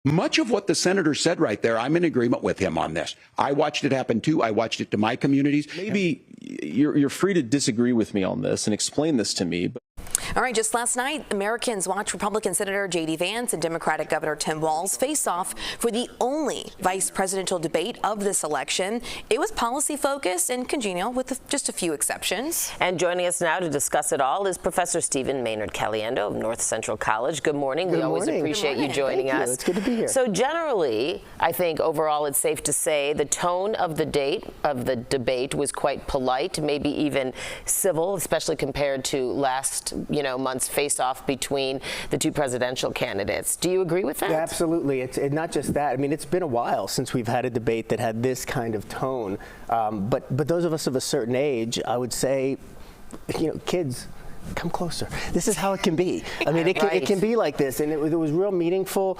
Much of what the senator said right there, I'm in agreement with him on this. I watched it happen, too. I watched it to my communities. Maybe you're free to disagree with me on this and explain this to me. All right, just last night, Americans watched Republican Senator J.D. Vance and Democratic Governor Tim Walz face off for the only vice presidential debate of this election. It was policy-focused and congenial, with just a few exceptions. And joining us now to discuss it all is Professor Stephen Maynard Caliendo of North Central College. Good morning. We always appreciate you joining us. It's good to be here. So generally, I think overall it's safe to say the tone of the debate was quite polite, maybe even civil, especially compared to last month's face-off between the two presidential candidates. Do you agree with that? Yeah, absolutely. It's not just that. I mean, it's been a while since we've had a debate that had this kind of tone. But those of us of a certain age, I would say, kids, come closer. This is how it can be. I mean, it can be like this, and it was real meaningful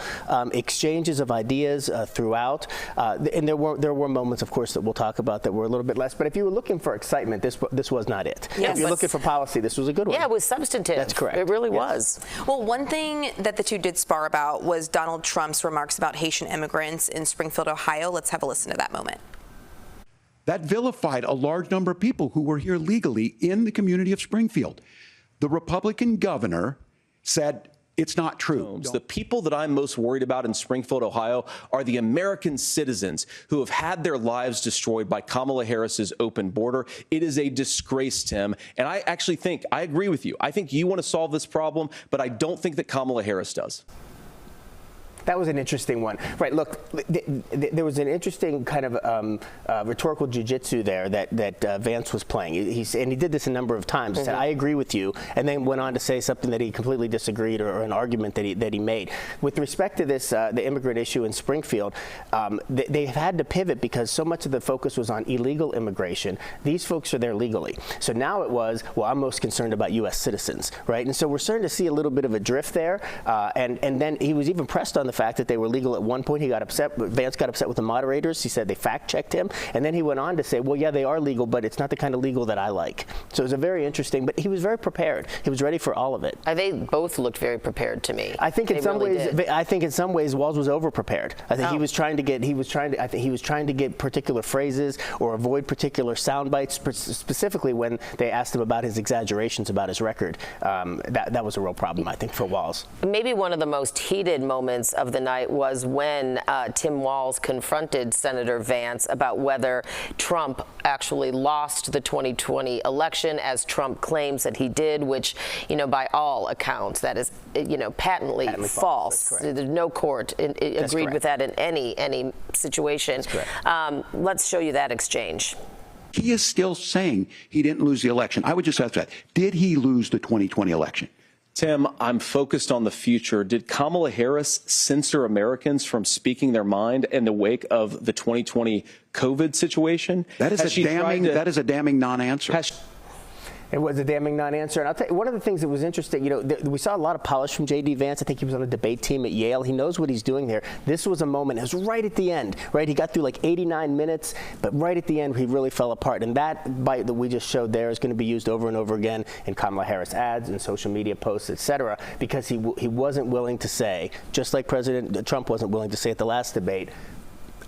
exchanges of ideas throughout. And there were moments, of course, that we'll talk about that were a little bit less. But if you were looking for excitement, this was not it. Yes. If you're looking for policy, this was a good one. Yeah, it was substantive. That's correct. It really was. Well, one thing that the two did spar about was Donald Trump's remarks about Haitian immigrants in Springfield, Ohio. Let's have a listen to that moment. That vilified a large number of people who were here legally in the community of Springfield. The Republican governor said it's not true. The people that I'm most worried about in Springfield, Ohio, are the American citizens who have had their lives destroyed by Kamala Harris's open border. It is a disgrace, Tim. And I actually think, I agree with you. I think you want to solve this problem, but I don't think that Kamala Harris does. That was an interesting one. Right, look, there was an interesting kind of rhetorical jiu-jitsu there that Vance was playing. And he did this a number of times. He said, I agree with you, and then went on to say something that he completely disagreed or an argument that he made. With respect to this, the immigrant issue in Springfield, they've had to pivot because so much of the focus was on illegal immigration. These folks are there legally. So now it was, well, I'm most concerned about U.S. citizens, right? And so we're starting to see a little bit of a drift there. And then he was even pressed on the fact that they were legal at one point. He got upset. Vance got upset with the moderators. He said they fact-checked him. And then he went on to say, well, yeah, they are legal, but it's not the kind of legal that I like. So it was a very interesting, but he was very prepared. He was ready for all of it. They both looked very prepared to me. I think in some ways, Walz was over-prepared. I think he was trying to get particular phrases or avoid particular sound bites, specifically when they asked him about his exaggerations about his record. That was a real problem, I think, for Walz. Maybe one of the most heated moments of the night was when Tim Walz confronted Senator Vance about whether Trump actually lost the 2020 election, as Trump claims that he did, which, by all accounts, that is, patently false. There's no court agreed with that in any situation. Let's show you that exchange. He is still saying he didn't lose the election. I would just ask that. Did he lose the 2020 election? Tim, I'm focused on the future. Did Kamala Harris censor Americans from speaking their mind in the wake of the 2020 COVID situation? That is a damning non-answer. It was a damning non-answer. And I'll tell you, one of the things that was interesting, we saw a lot of polish from J.D. Vance. I think he was on a debate team at Yale. He knows what he's doing there. This was a moment. It was right at the end, right? He got through like 89 minutes, but right at the end, he really fell apart. And that bite that we just showed there is going to be used over and over again in Kamala Harris ads and social media posts, et cetera, because he wasn't willing to say, just like President Trump wasn't willing to say at the last debate,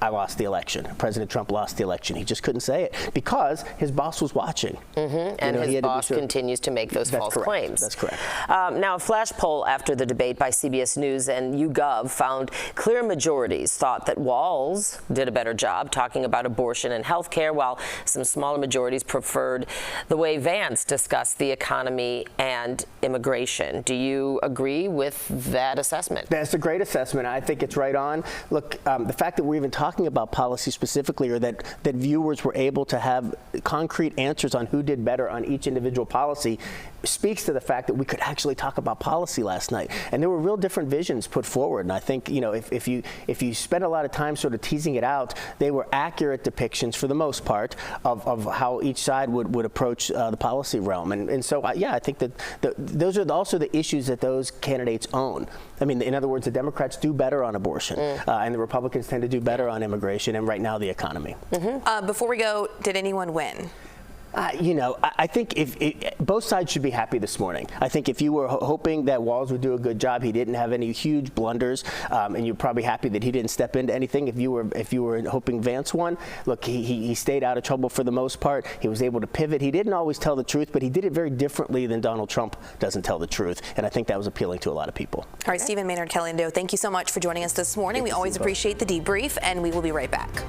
I lost the election. President Trump lost the election. He just couldn't say it because his boss was watching. And his boss continues to make those false claims. That's correct. Now, a flash poll after the debate by CBS News and YouGov found clear majorities thought that Walz did a better job talking about abortion and health care, while some smaller majorities preferred the way Vance discussed the economy and immigration. Do you agree with that assessment? That's a great assessment. I think it's right on. Look, the fact that we're even talking about policy specifically, or that viewers were able to have concrete answers on who did better on each individual policy, speaks to the fact that we could actually talk about policy last night. And there were real different visions put forward. And I think, if you spend a lot of time sort of teasing it out, they were accurate depictions for the most part of how each side would approach the policy realm. And so, yeah, I think that those are also the issues that those candidates own. I mean, in other words, the Democrats do better on abortion, and the Republicans tend to do better on immigration, and right now the economy. Before we go, did anyone win? I think if both sides should be happy this morning. I think if you were hoping that Walz would do a good job, he didn't have any huge blunders, and you're probably happy that he didn't step into anything. If you were hoping Vance won, look, he stayed out of trouble for the most part. He was able to pivot. He didn't always tell the truth, but he did it very differently than Donald Trump doesn't tell the truth, and I think that was appealing to a lot of people. All right, Stephen Maynard Caliendo, thank you so much for joining us this morning. We always appreciate the debrief, and we will be right back.